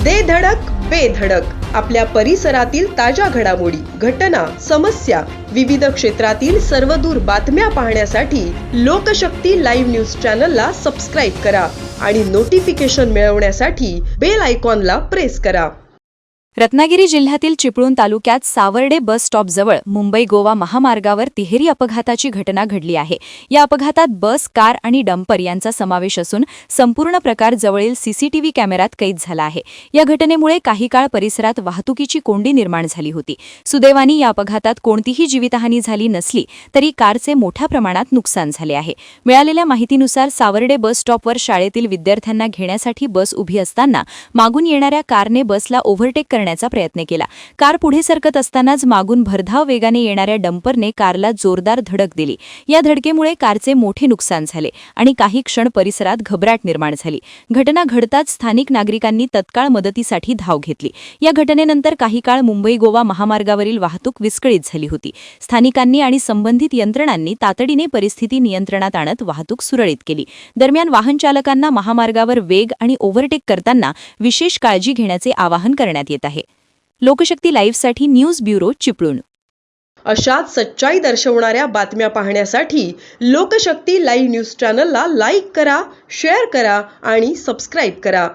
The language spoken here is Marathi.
दे धडक बेधडक आपल्या परिसरातील ताज्या घडामोडी, घटना, समस्या, विविध क्षेत्रातील सर्वदूर बातम्या पाहण्यासाठी लोकशक्ती लाईव्ह न्यूज चॅनलला सबस्क्राईब करा आणि नोटिफिकेशन मिळवण्यासाठी बेल आयकॉनला प्रेस करा. रत्नागिरी जिल्ह्यातील चिपळूण तालुक्यात सावर्डे बस स्टॉप जवळ मुंबई गोवा महामार्गावर तिहेरी अपघाताची घटना घडली आहे. या अपघातात बस, कार आणि डंपर यांचा समावेश असून संपूर्ण प्रकार जवळील सीसीटीव्ही कॅमेऱ्यात कैद झाला आहे. या घटनेमुळे काही काळ परिसरात वाहतुकीची कोंडी निर्माण झाली होती. सुदैवाने या अपघातात कोणतीही जीवितहानी झाली नसली तरी कारचे मोठ्या प्रमाणात नुकसान झाले आहे. मिळालेल्या माहितीनुसार सावर्डे बस स्टॉपवर शाळेतील विद्यार्थ्यांना घेण्यासाठी बस उभी असताना मागून येणाऱ्या कारने बसला ओव्हरटेक करण्याचा प्रयत्न केला. कार पुढे सरकत असतानाच मागून भरधाव वेगाने येणाऱ्या डंपरने कारला जोरदार धडक दिली. या धडकेमुळे कारचे मोठे नुकसान झाले आणि काही क्षण परिसरात घबराट निर्माण झाली. घटना घडताच स्थानिक नागरिकांनी तत्काळ मदतीसाठी धाव घेतली. या घटनेनंतर काही काळ मुंबई गोवा महामार्गावरील वाहतूक विस्कळीत झाली होती. स्थानिकांनी आणि संबंधित यंत्रणांनी तातडीने परिस्थिती नियंत्रणात आणत वाहतूक सुरळीत केली. दरम्यान वाहन चालकांना महामार्गावर वेग आणि ओव्हरटेक करताना विशेष काळजी घेण्याचे आवाहन करण्यात येत आहे. लोकशक्ती लाईव्हसाठी न्यूज ब्युरो, चिपळूण. अशाच सच्चाई दर्शवणाऱ्या बातम्या पाहण्यासाठी लोकशक्ती लाईव्ह न्यूज चॅनलला लाईक करा, शेअर करा आणि सबस्क्राईब करा.